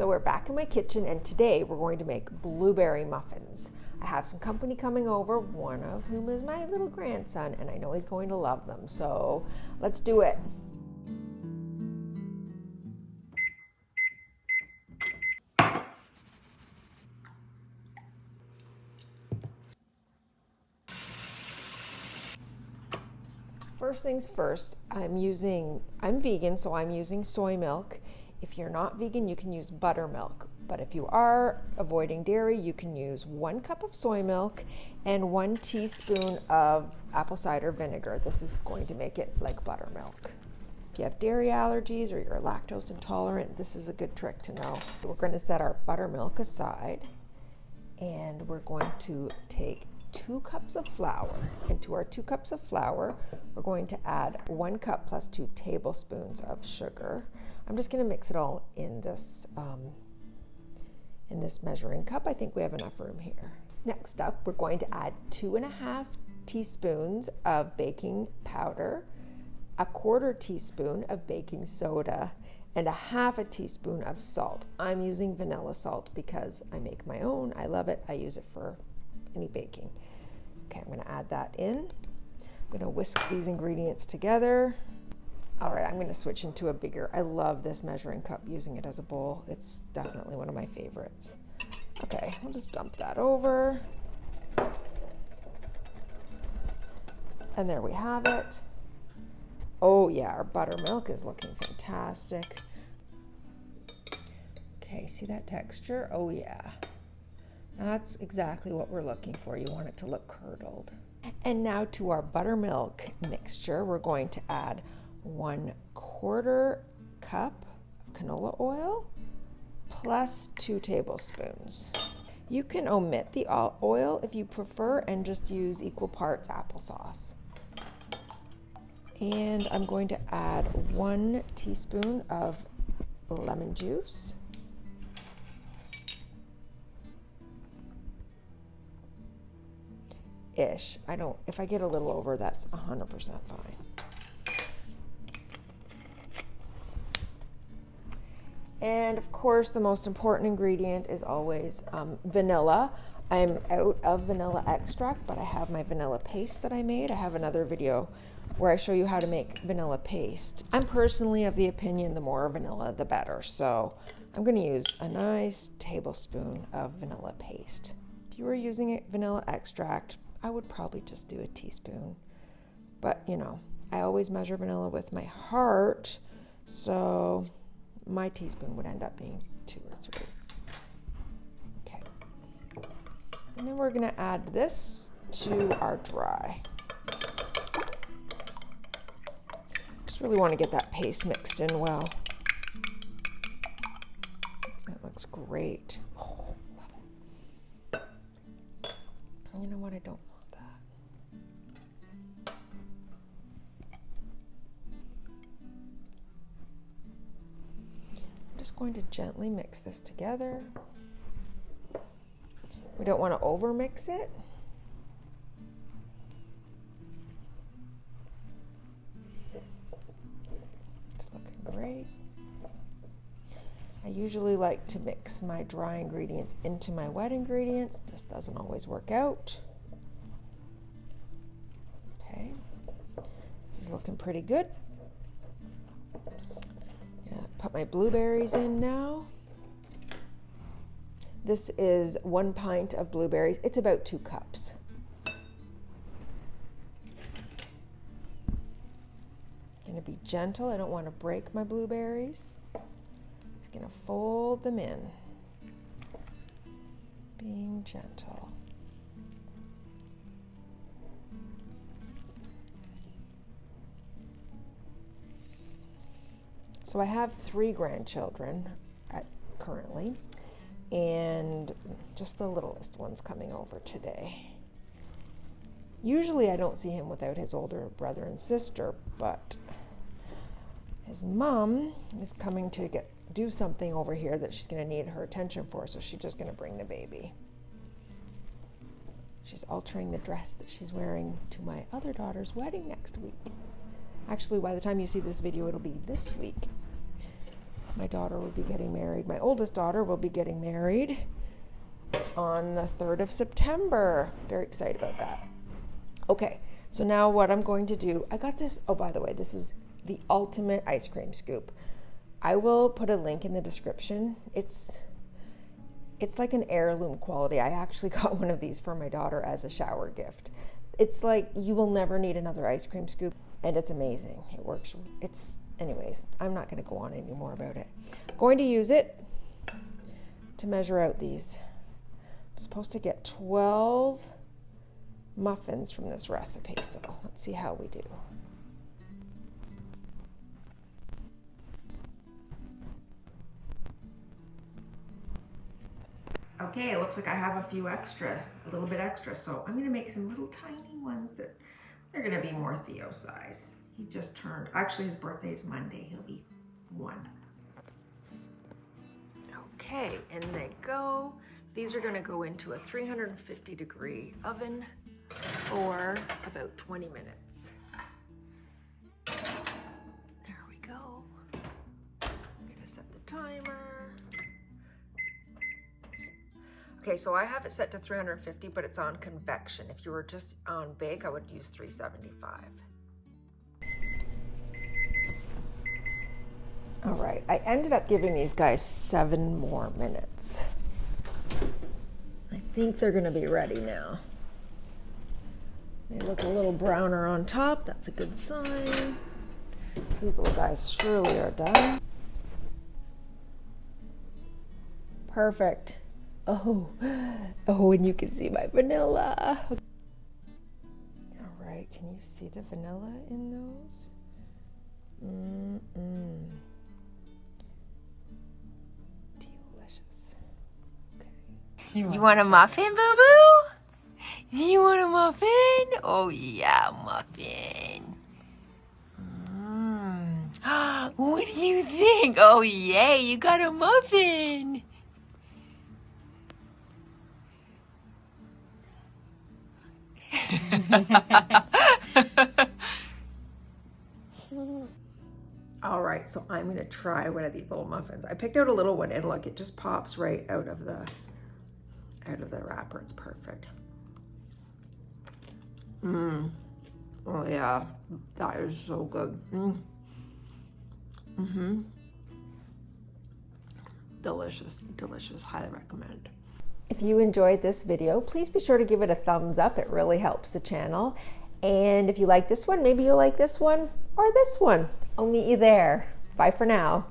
So we're back in my kitchen, and today we're going to make blueberry muffins. I have some company coming over, one of whom is my little grandson, and I know he's going to love them. So let's do it. First things first, I'm vegan, so I'm using soy milk. If you're not vegan, you can use buttermilk. But if you are avoiding dairy, you can use 1 cup of soy milk and 1 teaspoon of apple cider vinegar. This is going to make it like buttermilk. If you have dairy allergies or you're lactose intolerant, this is a good trick to know. We're going to set our buttermilk aside, and we're going to take 2 cups of flour. And to our 2 cups of flour, we're going to add 1 cup plus 2 tablespoons of sugar. I'm just going to mix it all in this measuring cup. I think we have enough room here. Next up, we're going to add 2.5 teaspoons of baking powder, 1/4 teaspoon of baking soda, and 1/2 teaspoon of salt. I'm using vanilla salt because I make my own. I love it. I use it for any baking. Okay, I'm going to add that in. I'm going to whisk these ingredients together. All right, I'm going to switch into a bigger. I love this measuring cup, using it as a bowl. It's definitely one of my favorites. Okay, I'll just dump that over. And there we have it. Oh yeah, our buttermilk is looking fantastic. Okay, see that texture? Oh yeah. That's exactly what we're looking for. You want it to look curdled. And now to our buttermilk mixture, we're going to add 1/4 cup of canola oil plus 2 tablespoons. You can omit the oil if you prefer and just use equal parts applesauce. And I'm going to add 1 teaspoon of lemon juice. If I get a little over, that's 100% fine. And of course, the most important ingredient is always vanilla. I'm out of vanilla extract, but I have my vanilla paste that I made. I have another video where I show you how to make vanilla paste. I'm personally of the opinion the more vanilla, the better. So I'm going to use a nice tablespoon of vanilla paste. If you were using vanilla extract, I would probably just do a teaspoon. But, you know, I always measure vanilla with my heart, so my teaspoon would end up being 2 or 3. Okay. And then we're going to add this to our dry. Just really want to get that paste mixed in well. That looks great. Oh, love it. You know what? I don't want that. I'm just going to gently mix this together. We don't want to over mix it. It's looking great. I usually like to mix my dry ingredients into my wet ingredients. Just doesn't always work out. Okay, this is looking pretty good. Put my blueberries in now. This is 1 pint of blueberries. It's about 2 cups. I'm going to be gentle. I don't want to break my blueberries. Just going to fold them in. Being gentle. So I have 3 grandchildren currently, and just the littlest one's coming over today. Usually I don't see him without his older brother and sister, but his mom is coming to do something over here that she's going to need her attention for, so she's just going to bring the baby. She's altering the dress that she's wearing to my other daughter's wedding next week. Actually, by the time you see this video, it'll be this week. my daughter will be getting married. My oldest daughter will be getting married on the 3rd of September. Very excited about that. Okay, so now what I'm going to do, I got this, oh, by the way, this is the ultimate ice cream scoop. I will put a link in the description. It's like an heirloom quality. I actually got one of these for my daughter as a shower gift. It's like you will never need another ice cream scoop, and it's amazing. It works. Anyways, I'm not going to go on any more about it. I'm going to use it to measure out these. I'm supposed to get 12 muffins from this recipe, so let's see how we do. Okay, it looks like I have a little bit extra, so I'm gonna make some little tiny ones that they're gonna be more Theo size. He just turned, actually his birthday is Monday, he'll be 1. Okay, in they go. These are gonna go into a 350-degree oven for about 20 minutes. There we go. I'm gonna set the timer. Okay, so I have it set to 350, but it's on convection. If you were just on bake, I would use 375. All right, I ended up giving these guys 7 more minutes. I think they're gonna be ready now. They look a little browner on top, that's a good sign. These little guys surely are done. Perfect. Oh, and you can see my vanilla. All right, can you see the vanilla in those? Delicious. Okay. You want a muffin, boo-boo? You want a muffin? Oh yeah, muffin. What do you think? Oh yay, you got a muffin. All right, so I'm gonna try one of these little muffins. I picked out a little one, and look, it just pops right out of the wrapper. It's perfect. Oh yeah, that is so good. Delicious, delicious. Highly recommend. If you enjoyed this video, please be sure to give it a thumbs up. It really helps the channel. And if you like this one, maybe you'll like this one or this one. I'll meet you there. Bye for now.